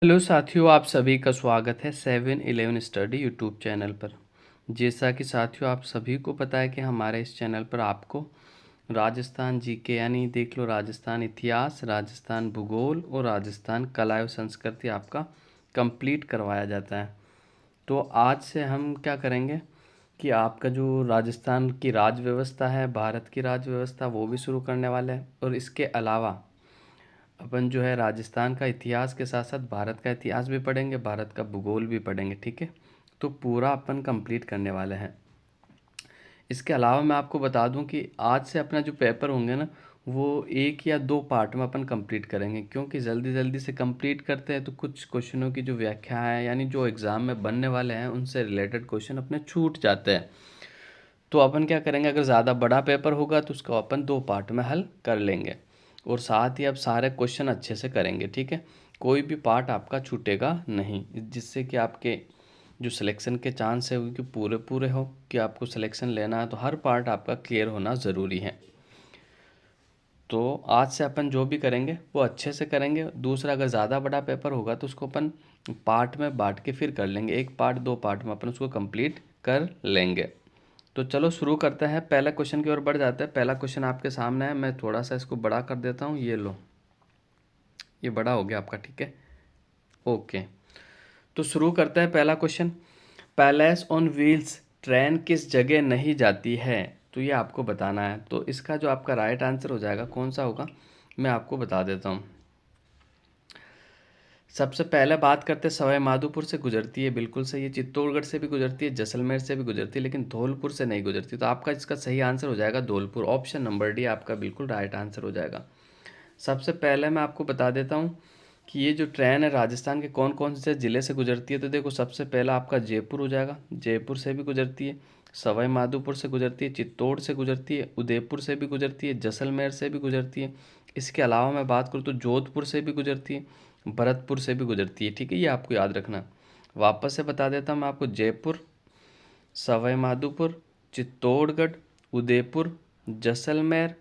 Hello साथियों, आप सभी का स्वागत है 7-Eleven स्टडी यूट्यूब चैनल पर। जैसा कि साथियों आप सभी को पता है कि हमारे इस चैनल पर आपको राजस्थान जीके यानी देख लो राजस्थान इतिहास, राजस्थान भूगोल और राजस्थान कला एवं संस्कृति आपका कंप्लीट करवाया जाता है। तो आज से हम क्या करेंगे कि आपका जो राजस्थान की राज्य व्यवस्था है, भारत की राज्य व्यवस्था, वो भी शुरू करने वाले हैं। और इसके अलावा अपन जो है राजस्थान का इतिहास के साथ साथ भारत का इतिहास भी पढ़ेंगे, भारत का भूगोल भी पढ़ेंगे। ठीक है, तो पूरा अपन कंप्लीट करने वाले हैं। इसके अलावा मैं आपको बता दूं कि आज से अपना जो पेपर होंगे ना, वो 1 या 2 पार्ट में अपन कंप्लीट करेंगे, क्योंकि जल्दी जल्दी से कंप्लीट करते हैं तो कुछ क्वेश्चनों की जो व्याख्या है यानी जो एग्ज़ाम में बनने वाले हैं उनसे रिलेटेड क्वेश्चन अपने छूट जाते हैं। तो अपन क्या करेंगे, अगर ज़्यादा बड़ा पेपर होगा तो उसको अपन 2 पार्ट में हल कर लेंगे और साथ ही अब सारे क्वेश्चन अच्छे से करेंगे। ठीक है, कोई भी पार्ट आपका छूटेगा नहीं, जिससे कि आपके जो सिलेक्शन के चांस है वो कि पूरे पूरे हो, कि आपको सिलेक्शन लेना है तो हर पार्ट आपका क्लियर होना ज़रूरी है। तो आज से अपन जो भी करेंगे वो अच्छे से करेंगे। दूसरा, अगर ज़्यादा बड़ा पेपर होगा तो उसको अपन पार्ट में बांट के फिर कर लेंगे, 1 पार्ट 2 पार्ट में अपन उसको कंप्लीट कर लेंगे। तो चलो शुरू करते हैं, पहला क्वेश्चन की ओर बढ़ जाते हैं। पहला क्वेश्चन आपके सामने है, मैं थोड़ा सा इसको बड़ा कर देता हूँ। ये लो, ये बड़ा हो गया आपका। ठीक है, ओके। तो शुरू करते हैं पहला question. Palace on wheels train किस जगह नहीं जाती है? तो ये आपको बताना है। तो इसका जो आपका राइट आंसर हो जाएगा कौन सा होगा, मैं आपको बता देता हूँ। सबसे पहले बात करते हैं, सवाई माधोपुर से गुजरती है, बिल्कुल सही है। चित्तौड़गढ़ से भी गुजरती है, जैसलमेर से भी गुजरती है, लेकिन धौलपुर से नहीं गुजरती। तो आपका इसका सही आंसर हो जाएगा धौलपुर। ऑप्शन नंबर डी आपका बिल्कुल राइट आंसर हो जाएगा। सबसे पहले मैं आपको बता देता हूँ कि ये जो ट्रेन है राजस्थान के कौन कौन से ज़िले से गुजरती है। तो देखो, सबसे पहला आपका जयपुर हो जाएगा, जयपुर से भी गुजरती है। सवाई माधोपुर से गुजरती है, चित्तौड़ से गुजरती है, उदयपुर से भी गुजरती है, जैसलमेर से भी गुजरती है। इसके अलावा मैं बात करूँ तो जोधपुर से भी गुजरती है, भरतपुर से भी गुजरती है। ठीक है, ये आपको याद रखना। वापस से बता देता हूँ मैं आपको, जयपुर, सवाई माधोपुर, चित्तौड़गढ़, उदयपुर, जैसलमेर,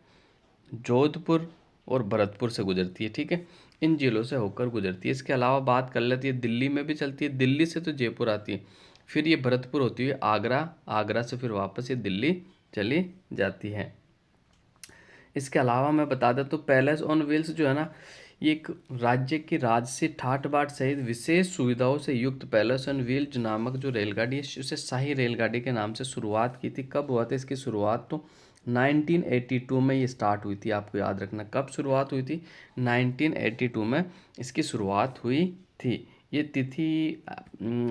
जोधपुर और भरतपुर से गुजरती है। ठीक है, इन जिलों से होकर गुजरती है। इसके अलावा बात कर लेती है, दिल्ली में भी चलती है, दिल्ली से तो जयपुर आती है, फिर ये भरतपुर होती है आगरा, आगरा से फिर वापस ये दिल्ली चली जाती है। इसके अलावा मैं बता दें तो पैलेस ऑन व्हील्स जो है ना, ये एक राज्य की राजसी ठाट बाट सहित विशेष सुविधाओं से युक्त पैलेस ऑन व्हील्स नामक जो रेलगाड़ी है, उसे शाही रेलगाड़ी के नाम से शुरुआत की थी। कब हुआ था इसकी शुरुआत? तो 1982 में ये स्टार्ट हुई थी। आपको याद रखना कब शुरुआत हुई थी, 1982 में इसकी शुरुआत हुई थी। ये तिथि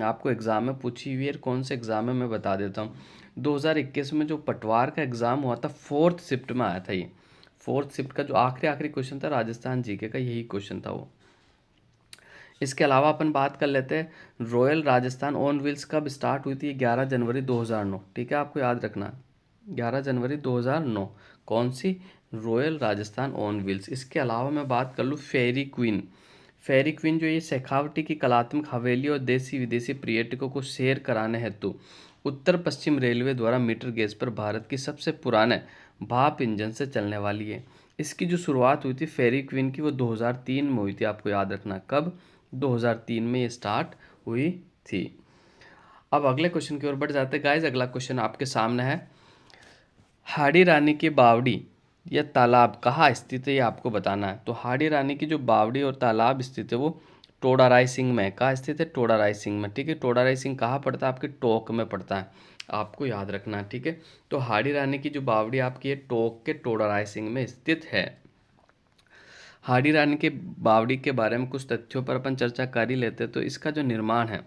आपको एग्ज़ाम में पूछी हुई है, कौन से एग्ज़ाम में मैं बता देता हूँ। 2021 में जो पटवार का एग्ज़ाम हुआ था, 4th शिफ्ट में आया था ये। 4th शिफ्ट का जो आखिरी क्वेश्चन था राजस्थान जीके का, यही क्वेश्चन था वो। इसके अलावा अपन बात कर लेते हैं, रॉयल राजस्थान ऑन व्हील्स कब स्टार्ट हुई थी? 11 जनवरी 2009। ठीक है, आपको याद रखना, 11 जनवरी 2009। कौन सी? Royal Rajasthan on wheels. इसके अलावा मैं बात कर लूँ फेरी क्वीन। फेरी क्वीन जो ये शेखावटी की कलात्मक हवेली और देसी विदेशी पर्यटकों को सैर कराने हेतु उत्तर पश्चिम रेलवे द्वारा मीटर गेज पर भारत की सबसे पुराने भाप इंजन से चलने वाली है। इसकी जो शुरुआत हुई थी फेरी क्वीन की, वो 2003 में हुई थी। आपको याद रखना कब, 2003 में ये स्टार्ट हुई थी। अब अगले क्वेश्चन की ओर बढ़ जाते हैं गाइस। अगला क्वेश्चन आपके सामने है, हाड़ी रानी की बावड़ी या तालाब कहाँ स्थित है, ये आपको बताना है। तो हाड़ी रानी की जो बावड़ी और तालाब स्थित है वो टोडा रायसिंह में। कहाँ स्थित है? टोडा रायसिंह में। ठीक है, टोडा रायसिंह कहाँ पड़ता है? आपके टोंक में पड़ता है, आपको याद रखना है। ठीक है, तो हाड़ी रानी की जो बावड़ी आपकी है टोंक के टोडा रायसिंह में स्थित है। हाड़ी रानी के बावड़ी के बारे में कुछ तथ्यों पर अपन चर्चा कर ही लेते हैं। तो इसका जो निर्माण है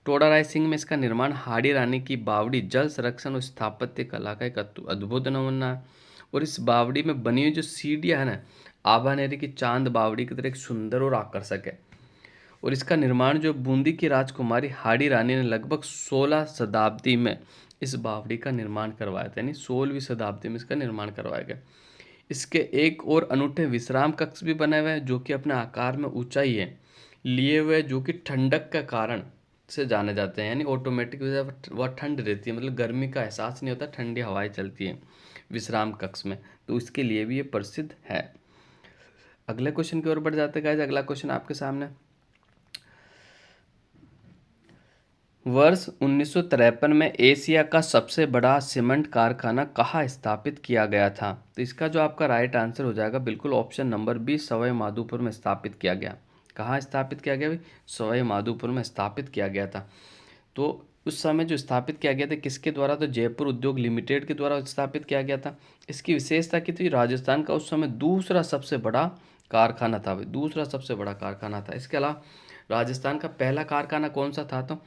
टोडा रायसिंह में, इसका निर्माण हाड़ी रानी की बावड़ी जल संरक्षण और स्थापत्य कला का एक अद्भुत नमूना है। और इस बावड़ी में बनी हुई जो सीढ़ियाँ है ना, आभानेरी की चांद बावड़ी की तरह एक सुंदर और आकर्षक है। और इसका निर्माण जो बूंदी की राजकुमारी हाड़ी रानी ने लगभग 16 शताब्दी में इस बावड़ी का निर्माण करवाया था, यानी 16वीं शताब्दी में इसका निर्माण करवाया गया। इसके एक और अनूठे विश्राम कक्ष भी बने हुए हैं, जो कि अपने आकार में ऊंचाई है लिए हुए, जो कि ठंडक के कारण से जाने जाते हैं। यानी ऑटोमेटिक वह ठंड रहती है, मतलब गर्मी का एहसास नहीं होता, ठंडी हवाएं चलती हैं विश्राम कक्ष में, तो इसके लिए भी ये प्रसिद्ध है। अगले क्वेश्चन की ओर बढ़ जाते हैं गाइस। अगला क्वेश्चन आपके सामने, वर्ष 1953 में एशिया का सबसे बड़ा सीमेंट कारखाना कहाँ स्थापित किया गया था? तो इसका जो आपका राइट आंसर हो जाएगा बिल्कुल option number B, Sawai Madhopur में स्थापित किया गया। कहाँ स्थापित किया गया भाई? सवाई माधोपुर में स्थापित किया गया था। तो उस समय जो स्थापित किया गया था किसके द्वारा? तो जयपुर उद्योग लिमिटेड के द्वारा स्थापित किया गया था। इसकी विशेषता की थी, राजस्थान का उस समय दूसरा सबसे बड़ा कारखाना था भाई, दूसरा सबसे बड़ा कारखाना था। इसके अलावा राजस्थान का पहला कारखाना कौन सा था? तो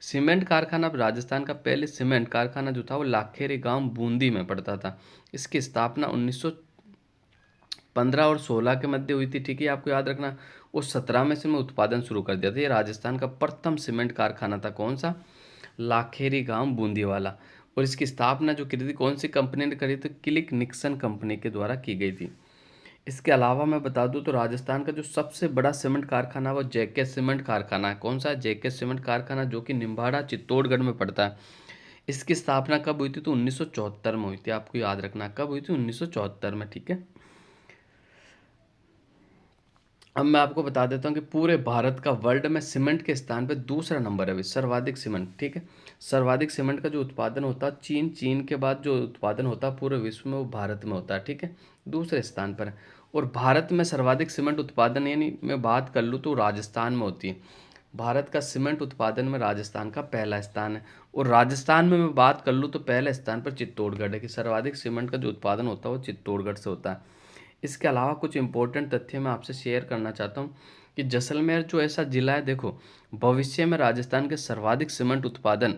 सीमेंट कारखाना। राजस्थान का पहले सीमेंट कारखाना जो था वो लाखेरी गांव बूंदी में पड़ता था। इसकी स्थापना 1915 और 16 के मध्य हुई थी, ठीक है, आपको याद रखना। उस 17 में से मैं उत्पादन शुरू कर दिया था। ये राजस्थान का प्रथम सीमेंट कारखाना था, कौन सा? लाखेरी गांव बूंदी वाला। और इसकी स्थापना जो की थी कौन सी कंपनी ने करी थी? क्लिक निक्सन कंपनी के द्वारा की गई थी। इसके अलावा मैं बता दूं तो राजस्थान का जो सबसे बड़ा सीमेंट कारखाना है वो जेके सीमेंट कारखाना है। कौन सा? जेके सीमेंट कारखाना, जो कि निम्बाड़ा चित्तौड़गढ़ में पड़ता है। इसकी स्थापना कब हुई थी? तो 1974 में हुई थी। आपको याद रखना कब हुई थी? 1974 में, ठीक है। अब मैं आपको बता देता हूँ कि पूरे भारत का वर्ल्ड में सीमेंट के स्थान पे दूसरा नंबर है भाई, सर्वाधिक सीमेंट, ठीक है। सर्वाधिक सीमेंट का जो उत्पादन होता है चीन के बाद जो उत्पादन होता है पूरे विश्व में वो भारत में होता है, ठीक है, दूसरे स्थान पर है। और भारत में सर्वाधिक सीमेंट उत्पादन यानी मैं बात कर लूँ तो राजस्थान में होती है। भारत का सीमेंट उत्पादन में राजस्थान का पहला स्थान है। और राजस्थान में मैं बात कर लूँ तो पहले स्थान पर चित्तौड़गढ़ है कि सर्वाधिक सीमेंट का जो उत्पादन होता है वो चित्तौड़गढ़ से होता है। इसके अलावा कुछ इंपॉर्टेंट तथ्य मैं आपसे शेयर करना चाहता हूँ कि जैसलमेर जो ऐसा ज़िला है, देखो भविष्य में राजस्थान के सर्वाधिक सीमेंट उत्पादन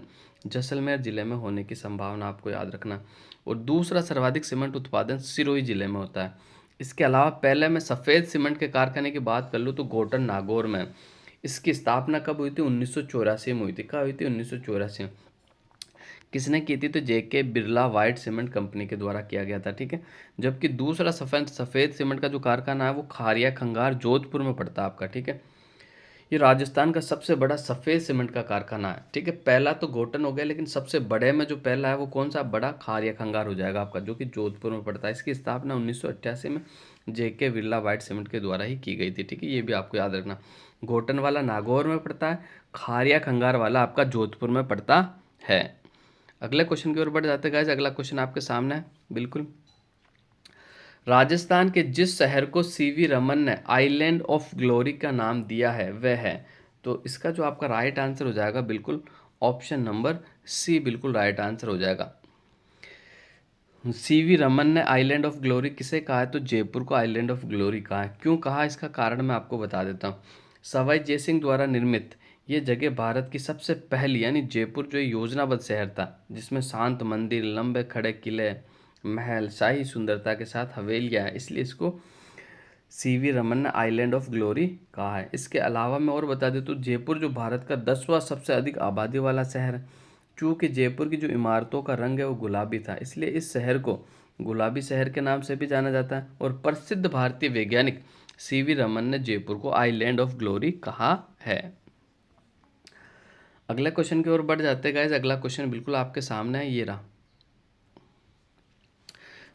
जैसलमेर ज़िले में होने की संभावना आपको याद रखना। और दूसरा सर्वाधिक सीमेंट उत्पादन सिरोही ज़िले में होता है। इसके अलावा पहले मैं सफ़ेद सीमेंट के कारखाने की बात कर लूँ तो गोटन नागौर में। इसकी स्थापना कब हुई थी? 1984 में हुई थी। कब हुई थी? 1984। किसने की थी? तो जेके बिरला व्हाइट सीमेंट कंपनी के द्वारा किया गया था, ठीक है। जबकि दूसरा सफ़ेद सफ़ेद सीमेंट का जो कारखाना है वो खारिया खंगार जोधपुर में पड़ता है आपका, ठीक है। ये राजस्थान का सबसे बड़ा सफ़ेद सीमेंट का कारखाना है, ठीक है। पहला तो गोटन हो गया, लेकिन सबसे बड़े में जो पहला है वो कौन सा? बड़ा खारिया खंगार हो जाएगा आपका, जो कि जोधपुर में पड़ता है। इसकी स्थापना 1988 में जेके बिरला व्हाइट सीमेंट के द्वारा ही की गई थी, ठीक है। ये भी आपको याद रखना। गोटन वाला नागौर में पड़ता है, खारिया खंगार वाला आपका जोधपुर में पड़ता है। अगले क्वेश्चन की ओर बढ़ जाते हैं गाइस। अगला क्वेश्चन आपके सामने है बिल्कुल। राजस्थान के जिस शहर को सीवी रमन ने आइलैंड ऑफ ग्लोरी का नाम दिया है वह है? तो इसका जो आपका राइट आंसर हो जाएगा बिल्कुल ऑप्शन नंबर सी, बिल्कुल राइट आंसर हो जाएगा। सीवी रमन ने आइलैंड ऑफ ग्लोरी किसे कहा है? तो जयपुर को आइलैंड ऑफ ग्लोरी कहा है। क्यों कहा? इसका कारण मैं आपको बता देता हूँ। सवाई जयसिंह द्वारा निर्मित ये जगह भारत की सबसे पहली यानी जयपुर जो योजनाबद्ध शहर था, जिसमें शांत मंदिर, लंबे खड़े किले, महल, शाही सुंदरता के साथ हवेलियाँ है, इसलिए इसको सीवी रमन ने आइलैंड ऑफ ग्लोरी कहा है। इसके अलावा मैं और बता देता हूँ जयपुर जो भारत का 10वां सबसे अधिक आबादी वाला शहर है। चूँकि जयपुर की जो इमारतों का रंग है वो गुलाबी था, इसलिए इस शहर को गुलाबी शहर के नाम से भी जाना जाता है। और प्रसिद्ध भारतीय वैज्ञानिक सीवी रमन ने जयपुर को आइलैंड ऑफ ग्लोरी कहा है। अगले क्वेश्चन की ओर बढ़ जाते हैं गाइस। अगला क्वेश्चन बिल्कुल आपके सामने है, ये रहा।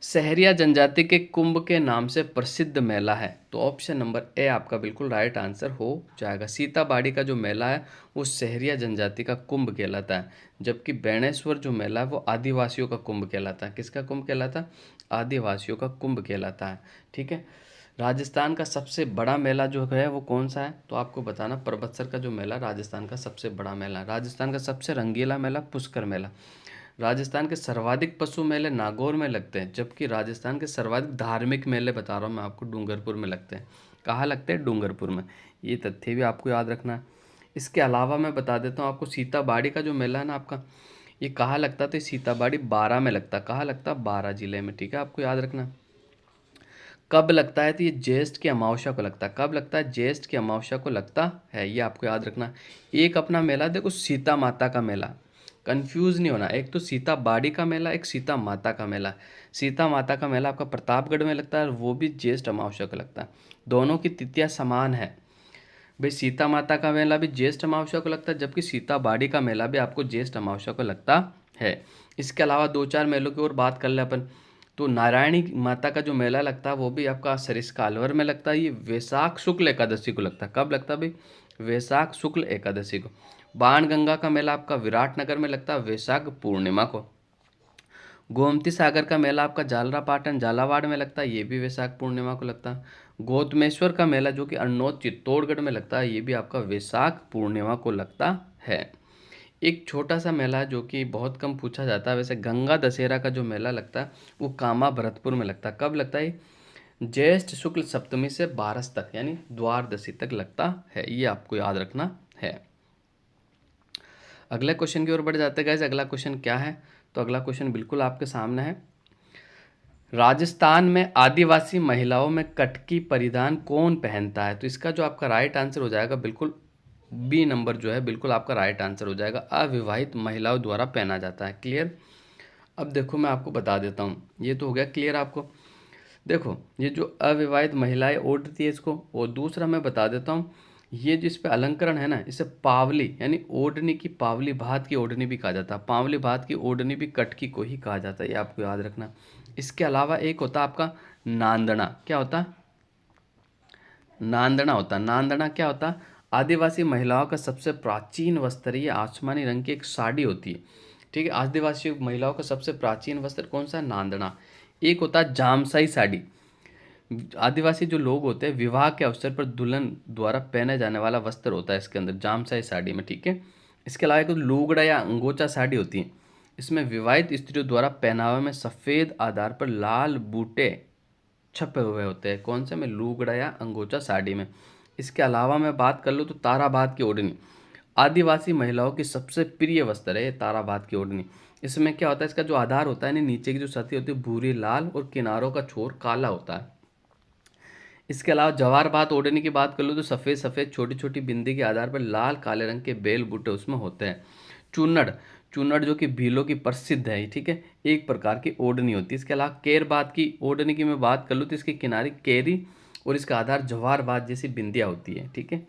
सहरिया जनजाति के कुंभ के नाम से प्रसिद्ध मेला है? तो ऑप्शन नंबर ए आपका बिल्कुल राइट आंसर हो जाएगा। सीताबाड़ी का जो मेला है वो सहरिया जनजाति का कुंभ कहलाता है। जबकि बेणेश्वर जो मेला है वो आदिवासियों का कुंभ कहलाता है। किसका कुंभ कहलाता है? आदिवासियों का कुंभ कहलाता है, ठीक है। राजस्थान का सबसे बड़ा मेला जो है वो कौन सा है? तो आपको बताना, परबतसर का जो मेला राजस्थान का सबसे बड़ा मेला है। राजस्थान का सबसे रंगीला मेला पुष्कर मेला। राजस्थान के सर्वाधिक पशु मेले नागौर में लगते हैं, जबकि राजस्थान के सर्वाधिक धार्मिक मेले बता रहा हूँ मैं आपको डूंगरपुर में लगते हैं। कहाँ लगते हैं? डूंगरपुर में। ये तथ्य भी आपको याद रखना है। इसके अलावा मैं बता देता हूँ आपको सीताबाड़ी का जो मेला है ना आपका, ये कहाँ लगता? तो सीताबाड़ी बारा में लगता। कहाँ लगता? बारा जिले में, ठीक है, आपको याद रखना। कब लगता है? तो ये ज्येष्ठ की अमावस्या को लगता है। कब लगता है? ज्येष्ठ की अमावस्या को लगता है, ये आपको याद रखना। एक अपना मेला देखो सीता माता का मेला, कंफ्यूज नहीं होना। एक तो सीता बाड़ी का मेला, एक सीता माता का मेला। सीता माता का मेला आपका प्रतापगढ़ में लगता है और वो भी ज्येष्ठ अमावस्या को लगता है। दोनों की तिथियां समान है भाई। सीता माता का मेला भी ज्येष्ठ अमावस्या को लगता है, जबकि सीता बाड़ी का मेला भी आपको ज्येष्ठ अमावस्या को लगता है। इसके अलावा दो चार मेलों की और बात कर ले अपन, तो नारायणी माता का जो मेला लगता है वो भी आपका सरिस्का अलवर में लगता है। ये वैशाख शुक्ल एकादशी को लगता है। कब लगता है भाई? वैशाख शुक्ल एकादशी को। बाणगंगा का मेला आपका विराटनगर में लगता है वैशाख पूर्णिमा को। गोमती सागर का मेला आपका झालरापाटन झालावाड़ में लगता है, ये भी वैशाख पूर्णिमा को लगता है। गौतमेश्वर का मेला जो कि अरनोद चित्तौड़गढ़ में लगता है, ये भी आपका वैशाख पूर्णिमा को लगता है। एक छोटा सा मेला है जो कि बहुत कम पूछा जाता है, वैसे गंगा दशहरा का जो मेला लगता है वो कामा भरतपुर में लगता है। कब लगता है? ज्येष्ठ शुक्ल सप्तमी से 12 तक, यानी द्वादशी तक लगता है, ये आपको याद रखना है। अगले क्वेश्चन की ओर बढ़ जाते हैं गाइस। अगला क्वेश्चन क्या है? तो अगला क्वेश्चन बिल्कुल आपके सामने है। राजस्थान में आदिवासी महिलाओं में कटकी परिधान कौन पहनता है? तो इसका जो आपका राइट आंसर हो जाएगा बिल्कुल बी नंबर जो है, बिल्कुल आपका राइट आंसर हो जाएगा। अविवाहित महिलाओं द्वारा पहना जाता है। क्लियर? अब देखो मैं आपको बता देता हूँ, ये तो हो गया क्लियर आपको। देखो ये जो अविवाहित महिलाएं ओढ़ती है इसको, और दूसरा मैं बता देता हूँ, ये जिस पे अलंकरण है ना, इसे पावली यानी ओढ़नी की, पावली भात की ओढ़नी भी कहा जाता है। पावली भात की ओढ़नी भी कटकी को ही कहा जाता है, ये आपको याद रखना। इसके अलावा एक होता है आपका नांदना। क्या होता है? नांदना होता है। नांदना क्या होता है? आदिवासी महिलाओं का सबसे प्राचीन वस्त्र, ये आसमानी रंग की एक साड़ी होती है। ठीक है, आदिवासी महिलाओं का सबसे प्राचीन वस्त्र कौन सा है? नांदना। एक होता है जामसाई साड़ी। आदिवासी जो लोग होते हैं विवाह के अवसर पर दुल्हन द्वारा पहने जाने वाला वस्त्र होता है इसके अंदर, जामसाई साड़ी में। ठीक है, इसके अलावा एक लूगड़ा या अंगोचा साड़ी होती है। इसमें विवाहित स्त्रियों द्वारा पहनावे में सफ़ेद आधार पर लाल बूटे छपे हुए होते हैं। कौन से में? लूगड़ा या अंगोचा साड़ी में। इसके अलावा मैं बात कर लूँ तो ताराबाद की ओढ़नी आदिवासी महिलाओं की सबसे प्रिय वस्त्र है, ये ताराबाद की ओढ़नी। इसमें क्या होता है? इसका जो आधार होता है ना, नीचे की जो सतह होती है भूरी लाल और किनारों का छोर काला होता है। इसके अलावा जवार बात ओढ़नी की बात कर लो तो सफ़ेद सफ़ेद छोटी छोटी बिंदी के आधार पर लाल काले रंग के बेल बूटे उसमें होते हैं। चुन्नड़, चुन्नड़ जो कि भीलों की प्रसिद्ध है, ठीक है, एक प्रकार की ओढ़नी होती है। इसके अलावा केर बात की ओढ़नी की मैं बात कर लूँ तो इसके किनारे केरी और इसका आधार जवार बात जैसी बिंदियाँ होती है। ठीक है,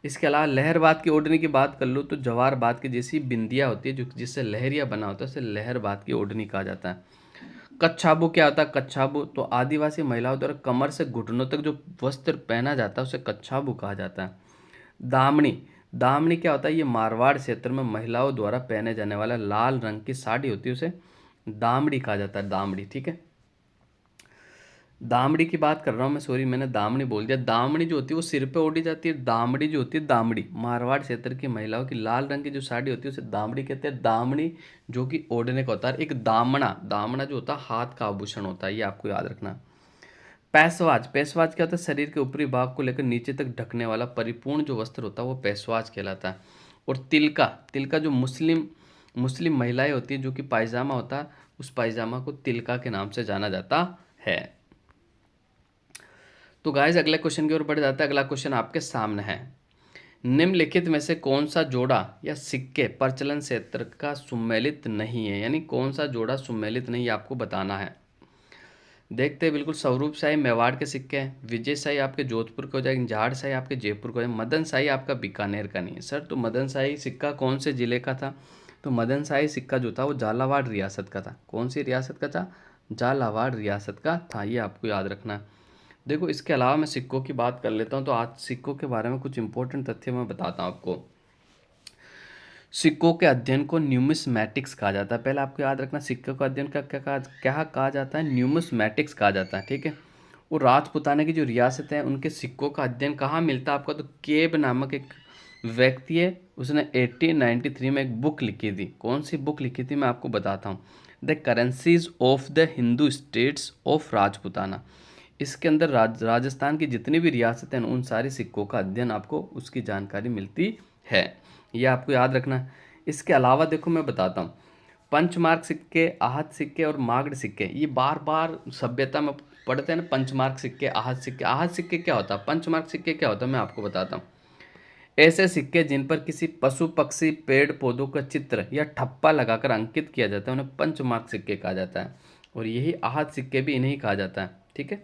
इसके अलावा लहरबाद की ओढ़नी की बात कर लो तो जवार बात की जैसी बिंदियाँ होती है, जो जिससे लहरिया बना होता है, उसे लहरबाद की ओढ़नी कहा जाता है। कच्छाबू क्या होता है? कच्छाबू तो आदिवासी महिलाओं द्वारा कमर से घुटनों तक जो वस्त्र पहना जाता है उसे कच्छाबू कहा जाता है। दामनी, दामनी क्या होता है? ये मारवाड़ क्षेत्र में महिलाओं द्वारा पहने जाने वाला लाल रंग की साड़ी होती है, उसे दामड़ी कहा जाता है। दामड़ी, ठीक है, दामड़ी की बात कर रहा हूँ मैं, सॉरी मैंने दामड़ी बोल दिया। दामड़ी जो होती है वो सिर पे ओढ़ी जाती है। दामड़ी जो होती है, दामड़ी मारवाड़ क्षेत्र की महिलाओं की लाल रंग की जो साड़ी होती है उसे दामड़ी कहते हैं। दामड़ी जो कि ओढ़ने का होता है। एक दामना, दामना जो होता है हाथ का आभूषण होता है, ये आपको याद रखना। पैसवाज, पैसवाज क्या होता है? शरीर के ऊपरी भाग को लेकर नीचे तक ढकने वाला परिपूर्ण जो वस्त्र होता है वो पैसवाज कहलाता है। और तिलका, तिलका जो मुस्लिम मुस्लिम महिलाएं होती है जो कि पायजामा होता है, उस पायजामा को तिलका के नाम से जाना जाता है। तो गाइस अगले क्वेश्चन की ओर बढ़ जाता है। अगला क्वेश्चन आपके सामने है। निम्नलिखित में से कौन सा जोड़ा या सिक्के प्रचलन क्षेत्र का सुमेलित नहीं है? यानी कौन सा जोड़ा सुमेलित नहीं है आपको बताना है। देखते हैं, बिल्कुल स्वरूप शाही मेवाड़ के सिक्के हैं, विजय शाही आपके जोधपुर के हो जाएंगे, झाड़ शाही आपके जयपुर को है, मदन शाही आपका बीकानेर का नहीं है। सर तो मदन शाही सिक्का कौन से जिले का था? तो मदन शाही सिक्का जो था वो झालावाड़ रियासत का था। कौन सी रियासत का था? झालावाड़ रियासत का था, ये आपको याद रखना है। देखो इसके अलावा मैं सिक्कों की बात कर लेता हूँ, तो आज सिक्कों के बारे में कुछ इंपॉर्टेंट तथ्य मैं बताता हूँ आपको। सिक्कों के अध्ययन को न्यूमिस्मैटिक्स कहा जाता है। पहले आपको याद रखना, सिक्कों का अध्ययन का क्या कहा जाता है? न्यूमिस्मैटिक्स कहा जाता है। ठीक है, और राजपुताना की जो रियासत है उनके सिक्कों का अध्ययन कहाँ मिलता है आपका? तो केब नामक एक व्यक्ति है, उसने 1893 में एक बुक लिखी थी। कौन सी बुक लिखी थी मैं आपको बताता हूँ, the currencies of the Hindu states of Rajputana. इसके अंदर राजस्थान की जितनी भी रियासतें हैं उन सारी सिक्कों का अध्ययन आपको उसकी जानकारी मिलती है, यह आपको याद रखना है। इसके अलावा देखो मैं बताता हूँ, पंचमार्क सिक्के, आहत सिक्के और मागध सिक्के, ये बार बार सभ्यता में पढ़ते हैं ना। पंचमार्क सिक्के, आहत सिक्के। आहत सिक्के क्या होता है? पंचमार्क सिक्के क्या होता है मैं आपको बताता हूँ। ऐसे सिक्के जिन पर किसी पशु पक्षी पेड़ पौधों का चित्र या ठप्पा लगाकर अंकित किया जाता है उन्हें पंचमार्क सिक्के कहा जाता है, और यही आहत सिक्के भी इन्हें कहा जाता है। ठीक है,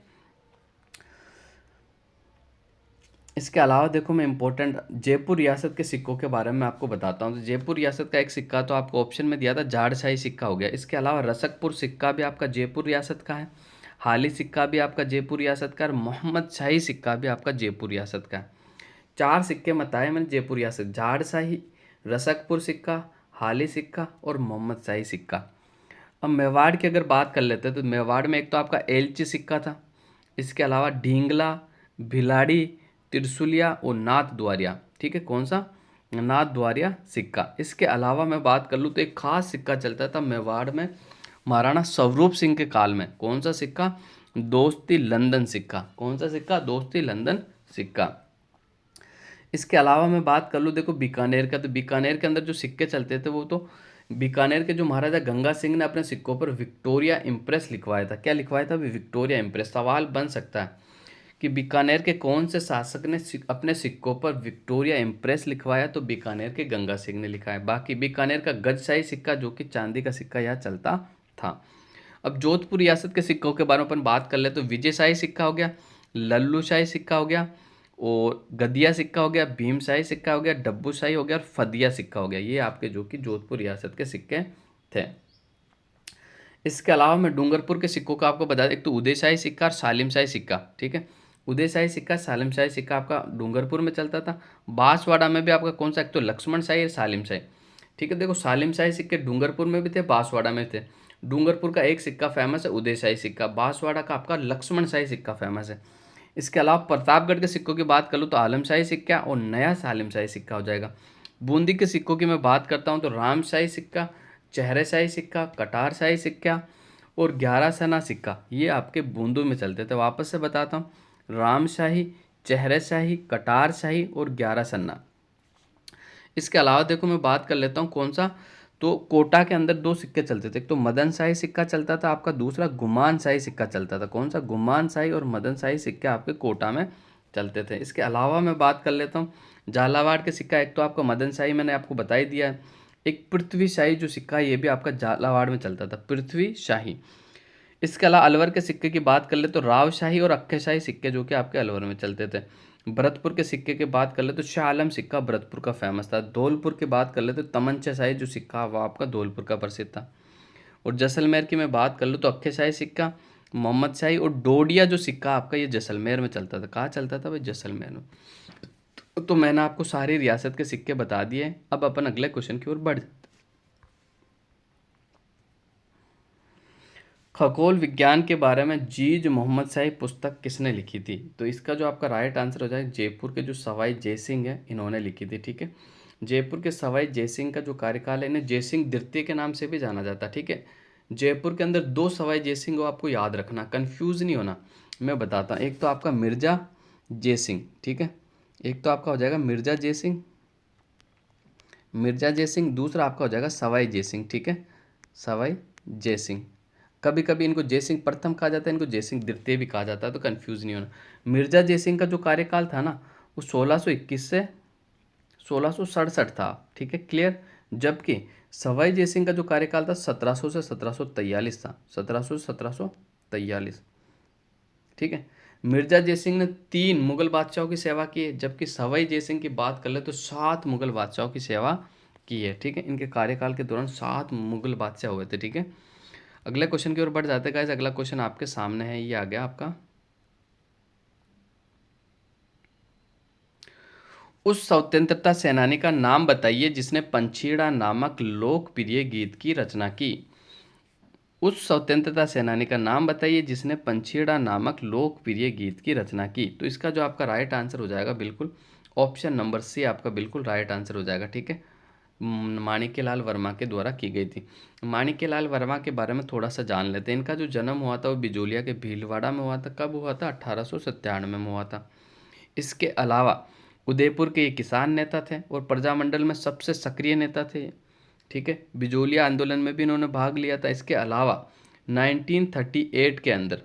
इसके अलावा देखो मैं इंपॉर्टेंट जयपुर रियासत के सिक्कों के बारे में आपको बताता हूँ। तो जयपुर रियासत का एक सिक्का तो आपको ऑप्शन में दिया था, झाड़शाही सिक्का हो गया। इसके अलावा रसकपुर सिक्का भी आपका जयपुर रियासत का है, हाली सिक्का भी आपका जयपुर रियासत का है, मोहम्मद शाही सिक्का भी आपका जयपुर रियासत का है। 4 सिक्के बताए मैंने जयपुर रियासत, झाड़शाही, रसकपुर सिक्का, हाली सिक्का और मोहम्मद शाही सिक्का। अब मेवाड़ की अगर बात कर लेते हैं तो मेवाड़ में एक तो आपका एलची सिक्का था, इसके अलावा ढींगला, भिलाड़ी, त्रिशूलिया और नाथ द्वारिया। ठीक है, कौन सा? नाथ द्वारिया सिक्का। इसके अलावा मैं बात कर लूँ तो एक खास सिक्का चलता था मेवाड़ में महाराणा स्वरूप सिंह के काल में। कौन सा सिक्का? दोस्ती लंदन सिक्का। कौन सा सिक्का? दोस्ती लंदन सिक्का। इसके अलावा मैं बात कर लूँ देखो बीकानेर का, तो बीकानेर के अंदर जो सिक्के चलते थे वो तो बीकानेर के जो महाराजा गंगा सिंह ने अपने सिक्कों पर विक्टोरिया इम्प्रेस लिखवाया था। क्या लिखवाया था? Victoria impress. सवाल बन सकता है कि बीकानेर के कौन से शासक ने अपने सिक्कों पर विक्टोरिया इम्प्रेस लिखवाया? तो बीकानेर के गंगा सिंह ने लिखा है। बाकी बीकानेर का गजशाही सिक्का जो कि चांदी का सिक्का यहाँ चलता था। अब जोधपुर रियासत के सिक्कों के बारे में अपन बात कर ले तो विजयशाही सिक्का हो गया, लल्लूशाही सिक्का हो गया और गदिया सिक्का हो गया, भीमशाही सिक्का हो गया, डब्बूशाही हो गया और फदिया सिक्का हो गया। ये आपके जो कि जोधपुर रियासत के सिक्के थे। इसके अलावा मैं डूंगरपुर के सिक्कों का आपको बता दें, एक तो उदयशाही सिक्का और सालिमशाही सिक्का। ठीक है, उदयशाही सिक्का, सालिमशाही सिक्का आपका डूंगरपुर में चलता था। बांसवाड़ा में भी आपका कौन सा? एक तो लक्ष्मण शाही और सालिम शाही। ठीक है, देखो सालिम शाही सिक्के डूंगरपुर में भी थे, बांसवाड़ा में थे। डूंगरपुर का एक सिक्का फेमस है उदयशाही सिक्का, बांसवाड़ा का आपका लक्ष्मण शाही सिक्का फेमस है। इसके अलावा प्रतापगढ़ के सिक्कों की बात कर लूँ तो आलमशाही सिक्का और नया सालिमशाही सिक्का हो जाएगा। बूंदी के सिक्कों की मैं बात करता हूँ तो रामशाही सिक्का, चेहरेशाही सिक्का, कटारशाही सिक्का और 11 सना सिक्का, ये आपके बूंदू में चलते थे। वापस से बताता हूँ, रामशाही, चेहरेशाही, कटारशाही और 11 सन्ना। इसके अलावा देखो मैं बात कर लेता हूँ कौन सा, तो कोटा के अंदर 2 सिक्के चलते थे, एक तो मदन शाही सिक्का चलता था आपका, दूसरा गुमान शाही सिक्का चलता था। कौन सा? गुमान शाही और मदन शाही सिक्के आपके कोटा में चलते थे। इसके अलावा मैं बात कर लेता हूँ झालावाड़ के सिक्का, एक तो आपका मदन शाही मैंने आपको बता ही दिया है, एक पृथ्वी शाही जो सिक्का है ये भी आपका झालावाड़ में चलता था, पृथ्वी शाही। इसके अलावा अलवर के सिक्के की बात कर ले तो रावशाही और अक्खेशाही सिक्के जो कि आपके अलवर में चलते थे। भरतपुर के सिक्के की बात कर ले तो शाह आलम सिक्का भरतपुर का फेमस था। धौलपुर की बात कर ले तो तमंचा शाही जो सिक्का वो आपका धौलपुर का प्रसिद्ध था। और जैसलमेर की मैं बात कर लूँ तो अक्खेशाही सिक्का, मोहम्मद शाही और डोडिया जो सिक्का आपका ये जैसलमेर में चलता था। कहाँ चलता था भाई? जैसलमेर में। तो मैंने आपको सारी रियासत के सिक्के बता दिए। अब अपन अगले क्वेश्चन की ओर बढ़ जाते। खगोल विज्ञान के बारे में जीज मोहम्मद शाही पुस्तक किसने लिखी थी? तो इसका जो आपका राइट आंसर हो जाए जयपुर के जो सवाई जयसिंह है इन्होंने लिखी थी। ठीक है, जयपुर के सवाई जयसिंह का जो कार्यकाल है, इन्हें जयसिंह द्वितीय के नाम से भी जाना जाता है। ठीक है, जयपुर के अंदर 2 सवाई जयसिंह को आपको याद रखना, कंफ्यूज नहीं होना। मैं बताता हूँ, एक तो आपका मिर्जा जयसिंह। ठीक है, एक तो आपका हो जाएगा मिर्जा जयसिंह, मिर्जा जयसिंह, दूसरा आपका हो जाएगा सवाई जयसिंह। ठीक है, सवाई जयसिंह। कभी कभी इनको जयसिंह प्रथम कहा जाता है, इनको जयसिंह द्वितीय भी कहा जाता है, तो कंफ्यूज नहीं होना। मिर्जा जयसिंह का जो कार्यकाल था ना वो 1621 से 1667 था। ठीक है, क्लियर। जबकि सवाई जयसिंह का जो कार्यकाल था 1700 से 1743 था, 1700 से 1743। ठीक है, मिर्जा जयसिंह ने 3 मुगल बादशाहों की सेवा की है, जबकि सवाई जयसिंह की बात कर ले तो 7 मुगल बादशाहों की सेवा की है। ठीक है, इनके कार्यकाल के दौरान 7 मुगल बादशाह हुए थे। ठीक है, अगले क्वेश्चन की ओर बढ़ जाते हैं गाइस। अगला क्वेश्चन आपके सामने है, ये आ गया आपका, उस स्वतंत्रता सेनानी का नाम बताइए जिसने पंछीड़ा नामक लोकप्रिय गीत की रचना की। उस स्वतंत्रता सेनानी का नाम बताइए जिसने पंछीड़ा नामक लोकप्रिय गीत की रचना की। तो इसका जो आपका राइट आंसर हो जाएगा बिल्कुल ऑप्शन नंबर सी आपका बिल्कुल राइट आंसर हो जाएगा। ठीक है, माणिक्यलाल वर्मा के द्वारा की गई थी। माणिक्यलाल वर्मा के बारे में थोड़ा सा जान लेते हैं। इनका जो जन्म हुआ था वो बिजोलिया के भीलवाड़ा में हुआ था। कब हुआ था? 1897 में हुआ था। इसके अलावा उदयपुर के ये किसान नेता थे और प्रजामंडल में सबसे सक्रिय नेता थे। ठीक है, बिजोलिया आंदोलन में भी इन्होंने भाग लिया था। इसके अलावा 1938 के अंदर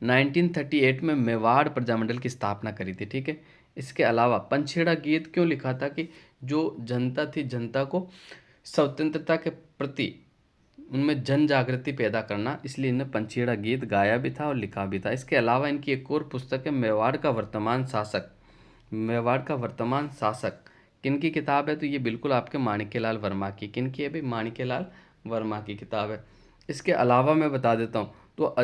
1938 में मेवाड़ प्रजामंडल की स्थापना करी थी। ठीक है, इसके अलावा पंछेड़ा गीत क्यों लिखा था कि जो जनता थी, जनता को स्वतंत्रता के प्रति उनमें जन जागृति पैदा करना, इसलिए इन्हें पंछेड़ा गीत गाया भी था और लिखा भी था। इसके अलावा इनकी एक और पुस्तक है मेवाड़ का वर्तमान शासक। मेवाड़ का वर्तमान शासक किनकी किताब है? तो ये बिल्कुल आपके माणिक्यलाल वर्मा की। किनकी है भाई? माणिक्यलाल वर्मा की किताब है। इसके अलावा मैं बता देता हूँ तो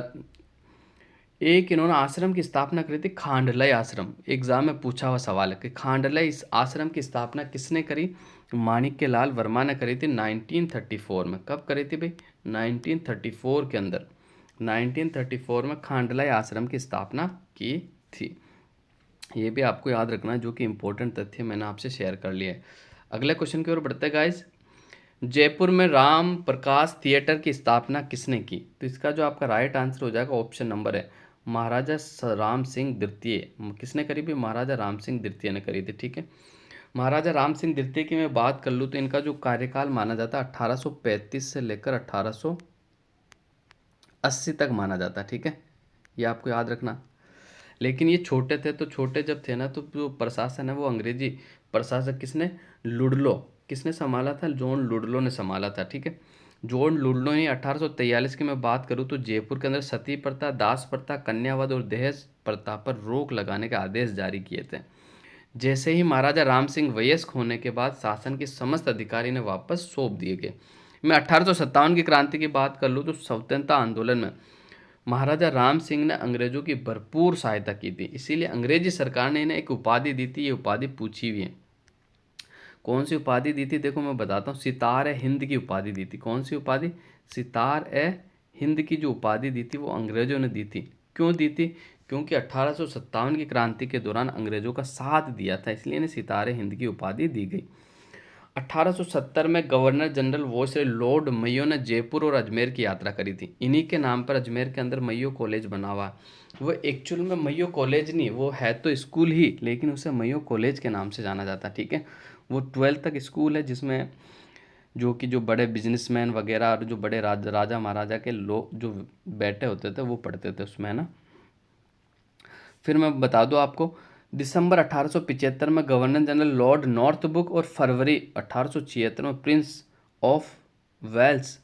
एक इन्होंने आश्रम की स्थापना करी थी, खांडलय आश्रम। एग्जाम में पूछा हुआ सवाल है कि खांडलय इस आश्रम की स्थापना किसने करी? माणिक्य लाल वर्मा ने करी थी 1934 में। कब करी थी भाई? 1934 के अंदर, 1934 में खांडलय आश्रम की स्थापना की थी। ये भी आपको याद रखना है, जो कि इंपॉर्टेंट तथ्य मैंने आपसे शेयर कर लिया है। अगले क्वेश्चन की ओर बढ़ते हैं गाइस। जयपुर में राम प्रकाश थिएटर की स्थापना किसने की? तो इसका जो आपका राइट आंसर हो जाएगा ऑप्शन नंबर है महाराजा राम सिंह द्वितीय। किसने करी भी? महाराजा राम सिंह द्वितीय ने करी थी, ठीक है। महाराजा राम सिंह द्वितीय की मैं बात कर लूँ तो इनका जो कार्यकाल माना जाता है 1835 से लेकर 1880 तक माना जाता है, ठीक है। ये आपको याद रखना। लेकिन ये छोटे थे, तो छोटे जब थे ना, तो जो प्रशासन है वो अंग्रेजी प्रशासक किसने? लुडलो। किसने संभाला था? जॉन लुडलो ने संभाला था, ठीक है। जॉन लुडलो ने 1843 की मैं बात करूँ तो जयपुर के अंदर सती प्रथा, दास प्रथा, कन्यावध और दहेज प्रथा पर रोक लगाने के आदेश जारी किए थे। जैसे ही महाराजा राम सिंह वयस्क होने के बाद शासन के समस्त अधिकारी ने वापस सौंप दिए गए। मैं 1857 की क्रांति की बात कर लूँ तो स्वतंत्रता आंदोलन में महाराजा राम सिंह ने अंग्रेजों की भरपूर सहायता की थी, इसीलिए अंग्रेजी सरकार ने इन्हें एक उपाधि दी थी। ये उपाधि पूछी हुई है। कौन सी उपाधि दी थी? देखो मैं बताता हूँ, सितार ए हिंद की उपाधि दी थी। कौन सी उपाधि? सितार ए हिंद की जो उपाधि दी थी वो अंग्रेजों ने दी थी। क्यों दी थी? क्योंकि 1857 की क्रांति के दौरान अंग्रेजों का साथ दिया था, इसलिए इन्हें सितार ए हिंद की उपाधि दी गई। 1870 में गवर्नर जनरल वॉयसरॉय लॉर्ड मयो ने जयपुर और अजमेर की यात्रा करी थी। इन्हीं के नाम पर अजमेर के अंदर मयो कॉलेज बना हुआ है। वो एक्चुअल में मयो कॉलेज नहीं, वो है तो स्कूल ही, लेकिन उसे मयो कॉलेज के नाम से जाना जाता है, ठीक है। वो 12th तक स्कूल है, जिसमें जो कि जो बड़े बिजनेसमैन वगैरह और जो बड़े राजा महाराजा के लोग जो बैठे होते थे वो पढ़ते थे उसमें, है ना। फिर मैं बता दूं आपको, दिसंबर 1875 में गवर्नर जनरल लॉर्ड नॉर्थब्रुक और फरवरी 1876 में prince of Wales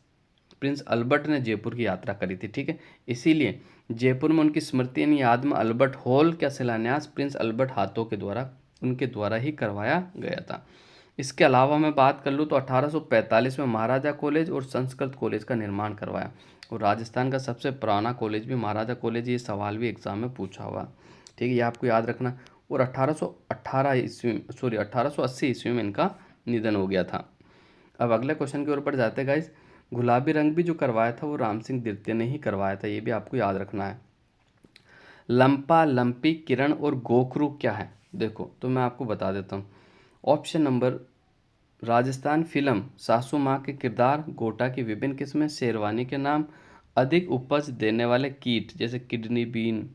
prince Albert ने जयपुर की यात्रा करी थी, ठीक है। इसीलिए जयपुर में उनकी स्मृति याद में अल्बर्ट हॉल का शिलान्यास प्रिंस अल्बर्ट हाथों के द्वारा उनके द्वारा ही करवाया गया था। इसके अलावा मैं बात कर लूँ तो 1845 में महाराजा कॉलेज और संस्कृत कॉलेज का निर्माण करवाया, और राजस्थान का सबसे पुराना कॉलेज भी महाराजा कॉलेज। ये सवाल भी एग्जाम में पूछा हुआ, ठीक है, ये आपको याद रखना। और 1818 ईस्वी 1880 ईस्वी में इनका निधन हो गया था। अब अगले क्वेश्चन की ओर बढ़ जाते हैं गाइस। गुलाबी रंग भी जो करवाया था वो राम सिंह द्वितीय ने ही करवाया था, ये भी आपको याद रखना है। लंपा, लंपी, किरण और गोखरू क्या है? देखो तो मैं आपको बता देता हूँ। ऑप्शन नंबर, राजस्थान फिल्म, सासू माँ के किरदार, गोटा की विभिन्न किस्में, शेरवानी के नाम, अधिक उपज देने वाले कीट जैसे किडनी बीन,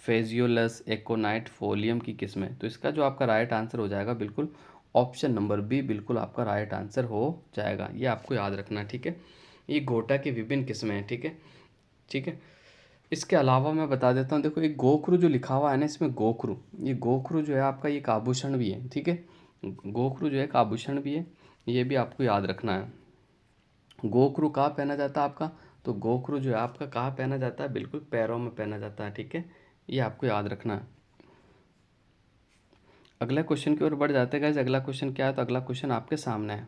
फेजियोलस, एकोनाइट, फोलियम की किस्में। तो इसका जो आपका राइट आंसर हो जाएगा बिल्कुल ऑप्शन नंबर बी, बिल्कुल आपका राइट आंसर हो जाएगा। ये आपको याद रखना, ठीक है। ये गोटा की विभिन्न किस्में हैं, ठीक है, ठीक है। इसके अलावा मैं बता देता हूँ, देखो एक गोखरू जो लिखा हुआ है ना इसमें, गोखरू, ये गोखरू जो है आपका एक आभूषण भी है, ठीक है। गोखरू जो है एक आभूषण भी है, ये भी आपको याद रखना है। गोखरू कहाँ पहना जाता है आपका? तो गोखरू जो है आपका कहाँ पहना जाता है? बिल्कुल पैरों में पहना जाता है, ठीक है। ये आपको याद रखना है। अगला क्वेश्चन की ओर बढ़ जाते हैं गाइस। अगला क्वेश्चन क्या है? तो अगला क्वेश्चन आपके सामने है।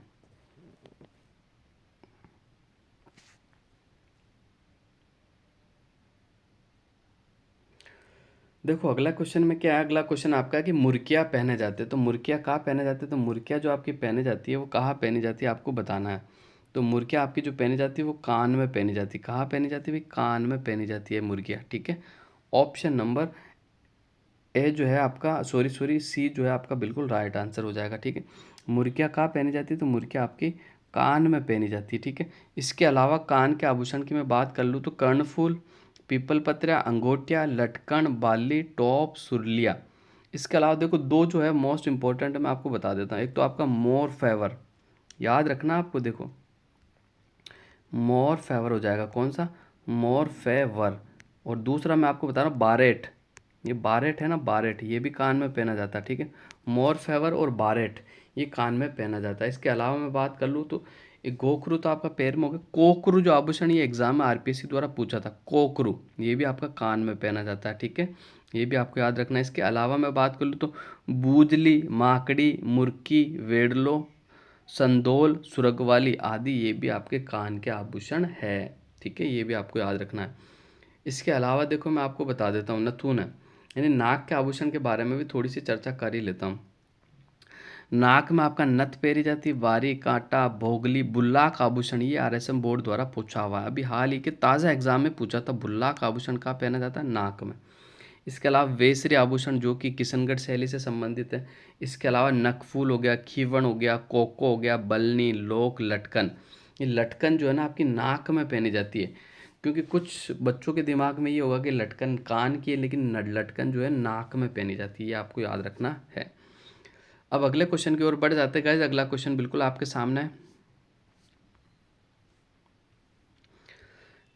देखो अगला क्वेश्चन में क्या है, अगला क्वेश्चन आपका है कि मुर्किया पहने जाते हैं। तो मुर्किया कहाँ पहने जाते हैं? तो मुर्किया जो आपकी पहनी जाती है वो कहाँ पहनी जाती है आपको बताना है। तो मुर्किया आपकी जो पहनी जाती है वो कान में पहनी जाती है। कहाँ पहनी जाती है भाई? कान में पहनी जाती है मुर्किया, ठीक है। ऑप्शन नंबर ए जो है आपका, सॉरी सॉरी, सी जो है आपका बिल्कुल राइट आंसर हो जाएगा, ठीक है। मुर्किया कहाँ पहनी जाती है? तो मुर्किया आपकी कान में पहनी जाती है, ठीक है। इसके अलावा कान के आभूषण की मैं बात कर लूँ तो कर्णफूल, पीपल पत्रा, अंगोटिया, लटकन, बाली, टॉप, सुरलिया। इसके अलावा देखो दो जो है मोस्ट इंपॉर्टेंट मैं आपको बता देता हूँ। एक तो आपका मोर फेवर, याद रखना आपको, देखो मोर फेवर हो जाएगा। कौन सा? मोर फेवर। और दूसरा मैं आपको बता रहा हूँ बारेट। ये बारेट है ना, बारेट, ये भी कान में पहना जाता है, ठीक है। मोर फेवर और बारेट ये कान में पहना जाता है। इसके अलावा मैं बात कर लूँ तो एक गोखरू तो आपका पैर में हो गया। कोकरू जो आभूषण, ये एग्जाम में आरपीएससी द्वारा पूछा था, कोकरू ये भी आपका कान में पहना जाता है, ठीक है। ये भी आपको याद रखना है। इसके अलावा मैं बात कर लूँ तो बूजली, माकड़ी, मुर्की, वेडलो, संदोल, सुरगवाली आदि ये भी आपके कान के आभूषण है, ठीक है। ये भी आपको याद रखना है। इसके अलावा देखो मैं आपको बता देता हूँ, नथुन है, यानी नाक के आभूषण के बारे में भी थोड़ी सी चर्चा कर ही लेता हूँ। नाक में आपका नथ पहरी जाती, वारी, कांटा, भोगली, बुल्लाक आभूषण, ये आरएसएम बोर्ड द्वारा पूछा हुआ है। अभी हाल ही के ताज़ा एग्जाम में पूछा था, बुल्लाक आभूषण कहाँ पहना जाता है, नाक में। इसके अलावा वेसरी आभूषण जो कि किशनगढ़ शैली से संबंधित है। इसके अलावा नकफूल हो गया, खीवण हो गया, कोको हो गया, बलनी, लोक, लटकन। ये लटकन जो है ना आपकी नाक में पहनी जाती है, क्योंकि कुछ बच्चों के दिमाग में ये होगा कि लटकन कान की है, लेकिन लटकन जो है नाक में पहनी जाती है, ये आपको याद रखना है। अब अगले क्वेश्चन की ओर बढ़ जाते हैं गाइस। अगला क्वेश्चन बिल्कुल आपके सामने है।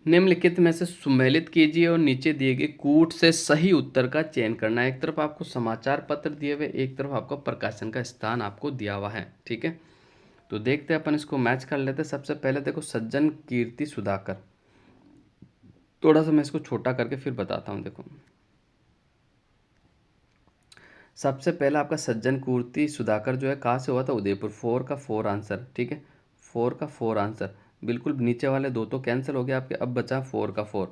निम्नलिखित में से सुमेलित कीजिए और नीचे दिए गए कूट से सही उत्तर का चयन करना है। एक तरफ आपको समाचार पत्र दिए हुए, एक तरफ आपको प्रकाशन का स्थान आपको दिया हुआ है, ठीक है। तो देखते हैं अपन इसको मैच कर लेते हैं। सबसे पहले देखो सज्जन कीर्ति सुधाकर, थोड़ा सा मैं इसको छोटा करके फिर बताता हूँ। देखो सबसे पहला आपका सज्जन कीर्ति सुधाकर जो है कहाँ से हुआ था, उदयपुर। 4 का 4 आंसर, ठीक है, 4 का 4 आंसर। बिल्कुल नीचे वाले दो तो कैंसिल हो गया आपके, अब बचा 4 का 4,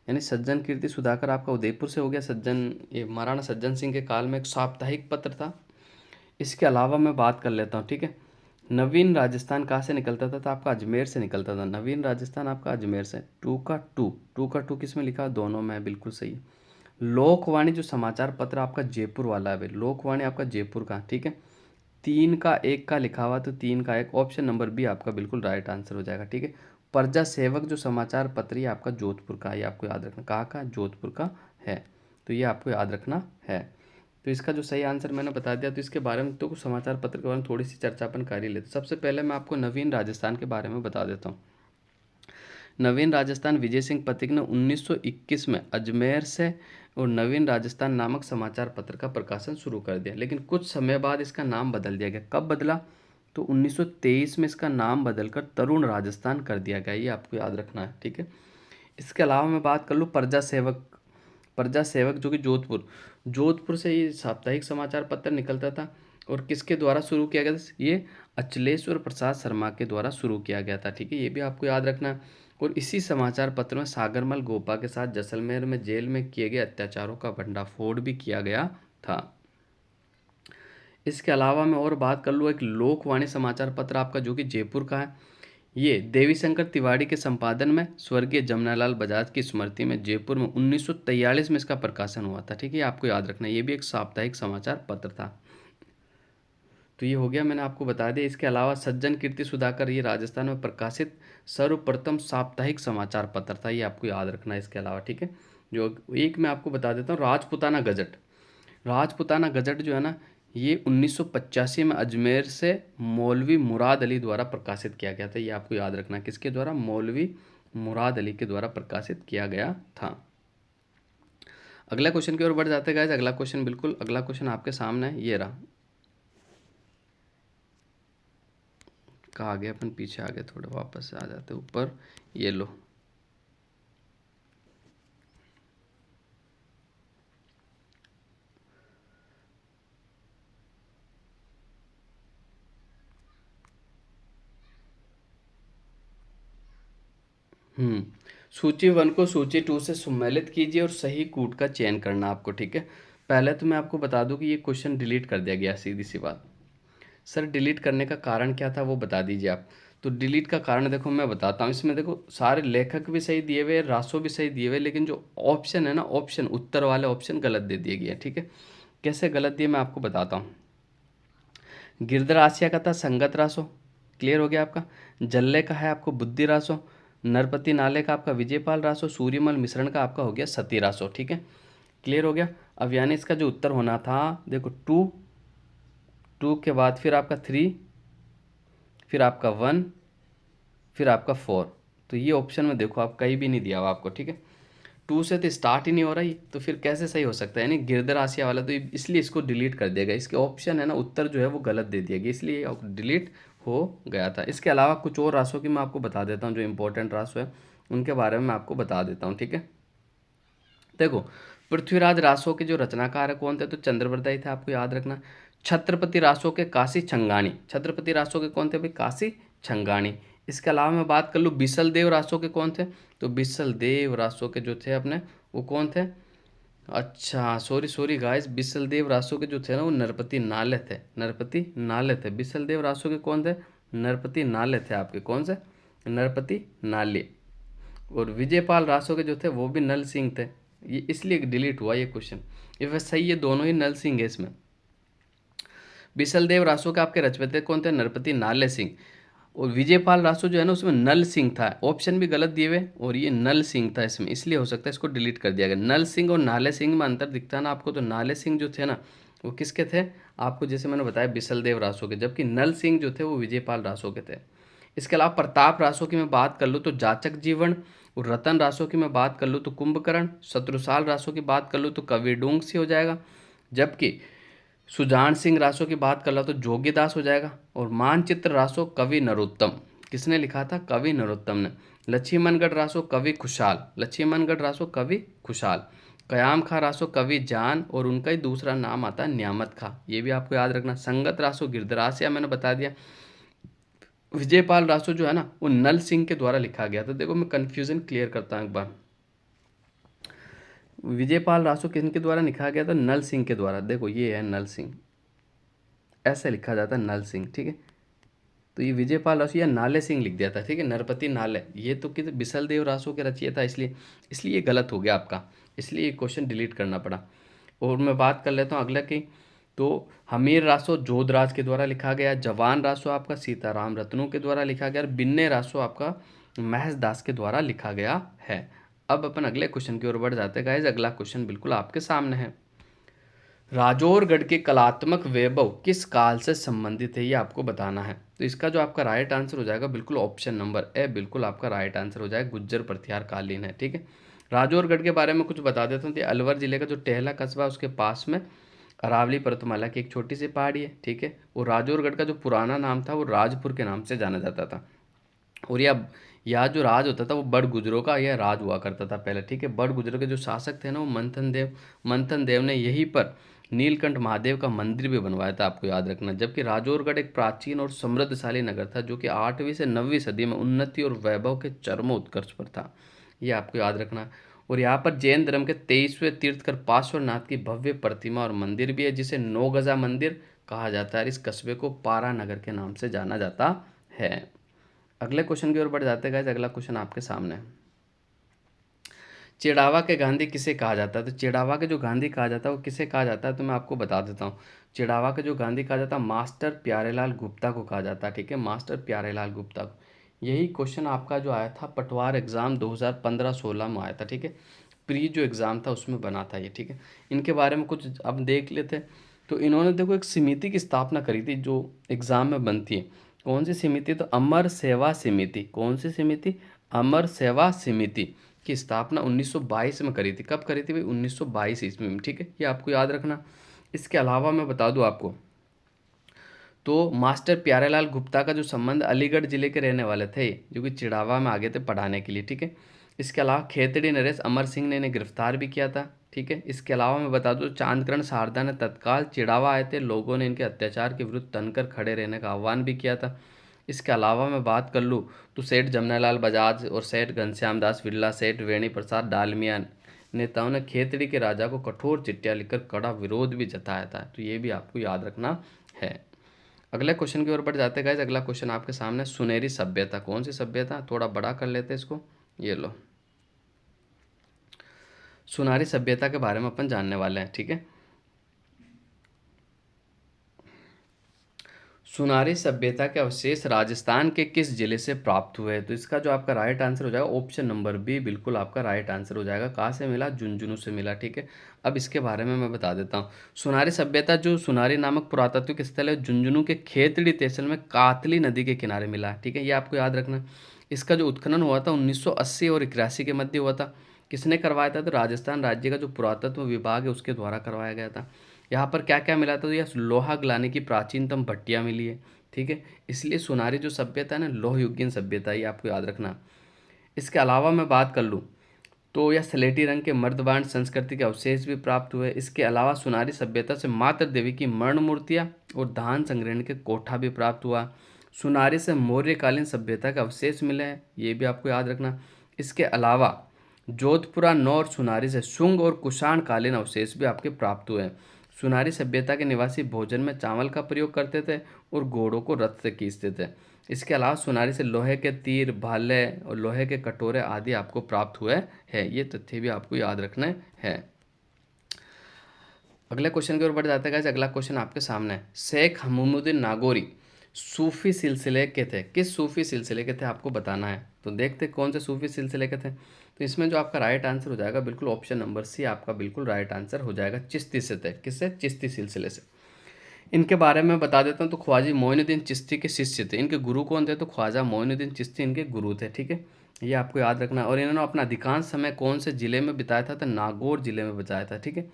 यानी सज्जन कीर्ति सुधाकर आपका उदयपुर से हो गया। सज्जन, ये महाराणा सज्जन सिंह के काल में एक साप्ताहिक पत्र था। इसके अलावा मैं बात कर लेता हूँ, ठीक है। नवीन राजस्थान कहाँ से निकलता था, तो आपका अजमेर से निकलता था। नवीन राजस्थान आपका अजमेर से। 2 का 2, 2 का 2 किस में लिखा, दोनों में, बिल्कुल सही है। लोकवाणी जो समाचार पत्र आपका जयपुर वाला है भाई, लोकवाणी आपका जयपुर का, ठीक है। 3 का 1 का लिखा हुआ, तो 3 का 1, ऑप्शन नंबर बी आपका बिल्कुल राइट आंसर हो जाएगा, ठीक है। प्रजा सेवक जो समाचार पत्र, ये आपका जोधपुर का है, ये आपको याद रखना। कहाँ का, जोधपुर का है, तो ये आपको याद रखना है। तो इसका जो सही आंसर मैंने बता दिया। तो इसके बारे में तो कुछ समाचार पत्र के बारे में थोड़ी सी चर्चा अपन कर ही लेते। सबसे पहले मैं आपको नवीन राजस्थान के बारे में बता देता हूँ। नवीन राजस्थान विजय सिंह पथिक ने 1921 में अजमेर से और नवीन राजस्थान नामक समाचार पत्र का प्रकाशन शुरू कर दिया, लेकिन कुछ समय बाद इसका नाम बदल दिया गया। कब बदला, तो 1923 में इसका नाम बदलकर तरुण राजस्थान कर दिया गया, ये आपको याद रखना है, ठीक है। इसके अलावा मैं बात कर लूँ प्रजा सेवक, प्रजा सेवक जो कि जोधपुर, जोधपुर से ये साप्ताहिक समाचार पत्र निकलता था। और किसके द्वारा शुरू किया गया था, ये अचलेश्वर प्रसाद शर्मा के द्वारा शुरू किया गया था, ठीक है, ये भी आपको याद रखना है। और इसी समाचार पत्र में सागरमल गोपा के साथ जैसलमेर में जेल में किए गए अत्याचारों का भंडाफोड़ भी किया गया था। इसके अलावा मैं और बात कर लूँ, एक लोकवाणी समाचार पत्र आपका जो कि जयपुर का है। ये देवी शंकर तिवारी के संपादन में स्वर्गीय जमनालाल बजाज की स्मृति में जयपुर में 1943 में इसका प्रकाशन हुआ था, ठीक है, आपको याद रखना है। ये भी एक साप्ताहिक समाचार पत्र था। तो ये हो गया, मैंने आपको बता दिया। इसके अलावा सज्जन कीर्ति सुधाकर, ये राजस्थान में प्रकाशित सर्वप्रथम साप्ताहिक समाचार पत्र था, ये आपको याद रखना है। इसके अलावा, ठीक है, जो एक मैं आपको बता देता हूँ, राजपुताना गजट। राजपुताना गजट जो है ना, ये 1985 में अजमेर से मौलवी मुराद अली द्वारा प्रकाशित किया गया था, ये आपको याद रखना। किसके द्वारा, मौलवी मुराद अली के द्वारा प्रकाशित किया गया था। अगला क्वेश्चन की ओर बढ़ जाते हैं गाइस। अगला क्वेश्चन, बिल्कुल अगला क्वेश्चन आपके सामने है, ये रहा। कहाँ गए अपन, पीछे आ गए थोड़े, वापस से आ जाते ऊपर, ये लो। सूची 1 को सूची 2 से सम्मिलित कीजिए और सही कूट का चयन करना आपको, ठीक है। पहले तो मैं आपको बता दूं कि ये क्वेश्चन डिलीट कर दिया गया, सीधी सी बात। सर डिलीट करने का कारण क्या था वो बता दीजिए आप। तो डिलीट का कारण देखो मैं बताता हूँ। इसमें देखो सारे लेखक भी सही दिए हुए, रासो भी सही दिए हुए, लेकिन जो ऑप्शन है ना, ऑप्शन उत्तर वाले ऑप्शन गलत दे दिए गए, ठीक है। कैसे गलत दिए मैं आपको बताता हूँ। गिरधरासिया का था संगत रासो, क्लियर हो गया आपका। जल्ले का है आपको बुद्धि रासो। नरपति नाले का आपका विजयपाल रासो। सूर्यमल मिश्रण का आपका हो गया सती रासो, ठीक है, क्लियर हो गया। अब यानी इसका जो उत्तर होना था, देखो 2, 2 के बाद फिर आपका 3, फिर आपका 1, फिर आपका 4। तो ये ऑप्शन में देखो आप कहीं भी नहीं दिया हुआ आपको, ठीक है। 2 से तो स्टार्ट ही नहीं हो रहा ही, तो फिर कैसे सही हो सकता है, यानी गिरधरासिया वाला, तो इसलिए इसको डिलीट कर दिया गया। इसके ऑप्शन है ना, उत्तर जो है वो गलत दे दिया गया, इसलिए डिलीट हो गया था। इसके अलावा कुछ और रासों की मैं आपको बता देता हूँ, जो इंपॉर्टेंट रासो है उनके बारे में मैं आपको बता देता हूँ, ठीक है। देखो पृथ्वीराज रासो के जो रचनाकार है कौन थे, तो चंद्रवरदाई थे, आपको याद रखना। छत्रपति रासो के काशी छंगाणी, छत्रपति रासो के कौन थे भाई, काशी छंगाणी। इसके अलावा मैं बात कर लूँ बिसल देव रासो के कौन थे, तो बिसल देव रासो के जो थे अपने वो कौन थे, अच्छा सॉरी सॉरी गाइस, बिसल देव रासो के जो थे ना वो नरपति नाले थे, नरपति नाले थे। बिसल देव रासो के कौन थे, नरपति नाले थे आपके, कौन से, नरपति नाले। और विजयपाल रासो के जो थे वो भी नल सिंह थे, ये इसलिए डिलीट हुआ ये क्वेश्चन। ये वैसे सही है, दोनों ही नल सिंह है इसमें। बिसल देव रासो के आपके रचयिता कौन थे, नरपति नाले सिंह। और विजयपाल रासो जो है ना उसमें नल सिंह था, ऑप्शन भी गलत दिए हुए और ये नल सिंह था इसमें, इसलिए हो सकता है इसको डिलीट कर दिया गया। नल सिंह और नाले सिंह में अंतर दिखता है ना आपको, तो नाले सिंह जो थे ना वो किसके थे, आपको जैसे मैंने बताया बिसल देव रासो के, जबकि नल सिंह जो थे वो विजयपाल रासो के थे। इसके अलावा प्रताप रासो की मैं बात कर लूँ तो जाचक जीवन, और रतन रासो की मैं बात कर लूँ तो कुंभकर्ण, शत्रुसाल रासो की बात कर लूँ तो कवि डूंग सी हो जाएगा, जबकि सुजान सिंह रासो की बात कर लो तो जोगीदास हो जाएगा। और मानचित्र रासो कवि नरोत्तम, किसने लिखा था, कवि नरोत्तम ने। लक्ष्मणगढ़ रासो कवि खुशाल, लक्ष्मणगढ़ रासो कवि खुशाल। कयाम खा रासो कवि जान, और उनका ही दूसरा नाम आता है न्यामत खा, ये भी आपको याद रखना। संगत रासो गिरधरासिया मैंने बता दिया। विजयपाल रासो जो है ना वो नल सिंह के द्वारा लिखा गया था। देखो मैं कन्फ्यूजन क्लियर करता हूँ एक बार। विजयपाल रासो किनके द्वारा लिखा गया था, नल सिंह के द्वारा। देखो ये है नल सिंह, ऐसे लिखा जाता है नल सिंह, ठीक है। तो ये विजयपाल रासो या नाले सिंह लिख दिया था, ठीक है, नरपति नाले, ये तो कि बिसल देव रासो के रचयिता था, इसलिए इसलिए ये गलत हो गया आपका, इसलिए ये क्वेश्चन डिलीट करना पड़ा। और मैं बात कर लेता हूँ अगला की, तो हमीर रासो जोधराज के द्वारा लिखा गया, जवान रासो आपका सीताराम रत्नू के द्वारा लिखा गया, और बिन्ने रासो आपका महज दास के द्वारा लिखा गया है। अब अपन अगले क्वेश्चन की ओर बढ़ जाते हैं गाइस। अगला क्वेश्चन बिल्कुल आपके सामने है। राजौरगढ़ के कलात्मक वैभव किस काल से संबंधित है, ये आपको बताना है। तो इसका जो आपका राइट आंसर हो जाएगा बिल्कुल ऑप्शन नंबर ए, बिल्कुल आपका राइट आंसर हो जाएगा, गुज्जर प्रथियार कालीन है, ठीक है। राजौरगढ़ के बारे में कुछ बता देता हूँ। तो अलवर जिले का जो टेहला कस्बा है उसके पास में अरावली पर्वतमाला की एक छोटी सी पहाड़ी है, ठीक है। और राजौरगढ़ का जो पुराना नाम था वो राजपुर के नाम से जाना जाता था। और यह जो राज होता था वो बड़ गुजरों का यह राज हुआ करता था पहले, ठीक है। बड़ गुजरों के जो शासक थे ना वो मंथन देव ने यहीं पर नीलकंठ महादेव का मंदिर भी बनवाया था, आपको याद रखना। जबकि राजौरगढ़ एक प्राचीन और समृद्धशाली नगर था जो कि 8वीं से 9वीं सदी में उन्नति और वैभव के चरमोत्कर्ष पर था, ये आपको याद रखना। और यहाँ पर जैन धर्म के 23वें तीर्थकर पार्श्वनाथ की भव्य प्रतिमा और मंदिर भी है, जिसे नौगजा मंदिर कहा जाता है। इस कस्बे को पारा नगर के नाम से जाना जाता है। अगले क्वेश्चन की ओर बढ़ जाते हैं गाइस। अगला क्वेश्चन आपके सामने है, चिड़ावा के गांधी किसे कहा जाता है। तो चिड़ावा के जो गांधी कहा जाता है वो किसे कहा जाता है, तो मैं आपको बता देता हूँ। चिड़ावा के जो गांधी कहा जाता है मास्टर प्यारेलाल गुप्ता को कहा जाता है, ठीक है, मास्टर प्यारेलाल गुप्ता को। यही क्वेश्चन आपका जो आया था पटवार एग्जाम 2015-16 में आया था, ठीक है। प्री जो एग्ज़ाम था उसमें बना था ये, ठीक है। इनके बारे में कुछ अब देख लेते। तो इन्होंने देखो एक समिति की स्थापना करी थी जो एग्ज़ाम में बनती है। कौन सी समिति, तो अमर सेवा समिति। कौन सी समिति, अमर सेवा समिति की स्थापना 1922 में करी थी। कब करी थी भाई, 1922 ईस्वी में, ठीक है, ये आपको याद रखना। इसके अलावा मैं बता दूं आपको, तो मास्टर प्यारेलाल गुप्ता का जो संबंध अलीगढ़ जिले के रहने वाले थे जो कि चिड़ावा में आगे थे पढ़ाने के लिए, ठीक है। इसके अलावा खेतड़ी नरेश अमर सिंह ने इन्हें गिरफ्तार भी किया था, ठीक है। इसके अलावा मैं बता दूं चांदकरण शारदा ने तत्काल चिड़ावा आए थे, लोगों ने इनके अत्याचार के विरुद्ध तनकर खड़े रहने का आह्वान भी किया था। इसके अलावा मैं बात कर लूँ तो सेठ जमनालाल बजाज और सेठ घनश्याम दास बिरला, सेठ वेणी प्रसाद डालमिया नेताओं ने खेतड़ी के राजा को कठोर चिट्ठियाँ लिखकर कड़ा विरोध भी जताया था। तो ये भी आपको याद रखना है। अगले क्वेश्चन की ओर बढ़ जाते हैं गाइस। अगला क्वेश्चन आपके सामने, सुनहरी सभ्यता। कौन सी सभ्यता, थोड़ा बड़ा कर लेते हैं इसको, ये लो, सुनहरी सभ्यता के बारे में अपन जानने वाले हैं, ठीक है। सुनारी सभ्यता के अवशेष राजस्थान के किस जिले से प्राप्त हुए, तो इसका जो आपका राइट आंसर हो जाएगा ऑप्शन नंबर बी, बिल्कुल आपका राइट आंसर हो जाएगा। कहाँ से मिला, झुंझुनू से मिला, ठीक है। अब इसके बारे में मैं बता देता हूँ। सुनारी सभ्यता जो सुनारी नामक पुरातात्विक स्थल है झुंझुनू के खेतड़ी तहसील में कातली नदी के किनारे मिला, ठीक है, ये आपको याद रखना। इसका जो उत्खनन हुआ था 1980 और 81 के मध्य हुआ था। किसने करवाया था, तो राजस्थान राज्य का जो पुरातत्व विभाग है उसके द्वारा करवाया गया था। यहाँ पर क्या क्या मिला था, तो यह लोहा गलाने की प्राचीनतम भट्टियाँ मिली है, ठीक है। इसलिए सुनारी जो सभ्यता है ना लोह युगीन सभ्यता, ये आपको याद रखना। इसके अलावा मैं बात कर लूँ तो यह स्लेटी रंग के मर्दबाण संस्कृति के अवशेष भी प्राप्त हुए। इसके अलावा सुनारी सभ्यता से मातृ देवी की मर्ण मूर्तियाँ और धान संग्रहण के कोठा भी प्राप्त हुआ। सुनारी से मौर्यकालीन सभ्यता के अवशेष मिले हैं, ये भी आपको याद रखना। इसके अलावा जोधपुरा, नौर, सुनारी से शुंग और कुषाण कालीन अवशेष भी आपके प्राप्त हुए हैं। सुनारी सभ्यता के निवासी भोजन में चावल का प्रयोग करते थे और घोड़ों को रथ से खींचते थे। इसके अलावा सुनारी से लोहे के तीर, भाले और लोहे के कटोरे आदि आपको प्राप्त हुए हैं। ये तथ्य भी आपको याद रखने हैं। अगले क्वेश्चन की ओर बढ़ जाते हैं गाइस। अगला क्वेश्चन आपके सामने है। शेख हमूमुद्दीन नागौरी सूफी सिलसिले के थे। किस सूफी सिलसिले के थे आपको बताना है। तो देखते हैं कौन से सूफी सिलसिले के थे। तो इसमें जो आपका राइट आंसर हो जाएगा बिल्कुल ऑप्शन नंबर सी आपका बिल्कुल राइट आंसर हो जाएगा। चिश्ती से थे। किससे? चिश्ती सिलसिले से। इनके बारे में बता देता हूँ। तो ख्वाजा मोइनुद्दीन चिश्ती के शिष्य थे। इनके गुरु कौन थे? तो ख्वाजा मोइनुद्दीन चिश्ती इनके गुरु थे। ठीक है, ये आपको याद रखना है। और इन्होंने अपना अधिकांश समय कौन से जिले में बिताया था? तो नागौर जिले में बिताया था। ठीक है,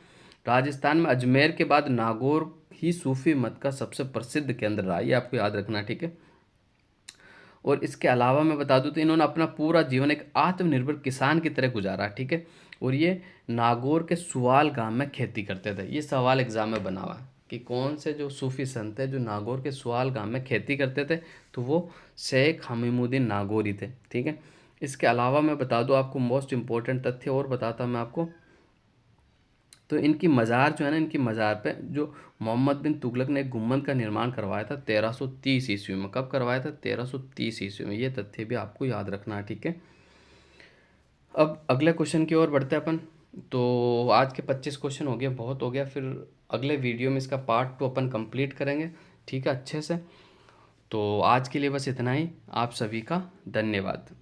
राजस्थान में अजमेर के बाद नागौर ही सूफी मत का सबसे प्रसिद्ध केंद्र रहा, ये आपको याद रखना। ठीक है, और इसके अलावा मैं बता दूं तो इन्होंने अपना पूरा जीवन एक आत्मनिर्भर किसान की तरह गुजारा। ठीक है, और ये नागौर के सुवाल गांव में खेती करते थे। ये सवाल एग्जाम में बना हुआ है कि कौन से जो सूफी संत है जो नागौर के सुवाल गांव में खेती करते थे, तो वो शेख हमीमुद्दीन नागौरी थे। ठीक है, इसके अलावा मैं बता दूं आपको मोस्ट इंपॉर्टेंट तथ्य और बताता मैं आपको। तो इनकी मज़ार जो है ना, इनकी मज़ार पे जो मोहम्मद बिन तुगलक ने एक गुम्बद का निर्माण करवाया था 1330 ईस्वी में। कब करवाया था? 1330 ईस्वी में। ये तथ्य भी आपको याद रखना है। ठीक है, अब अगले क्वेश्चन की ओर बढ़ते हैं अपन। तो आज के 25 क्वेश्चन हो गए, बहुत हो गया। फिर अगले वीडियो में इसका पार्ट 2 अपन कंप्लीट करेंगे। ठीक है, अच्छे से। तो आज के लिए बस इतना ही। आप सभी का धन्यवाद।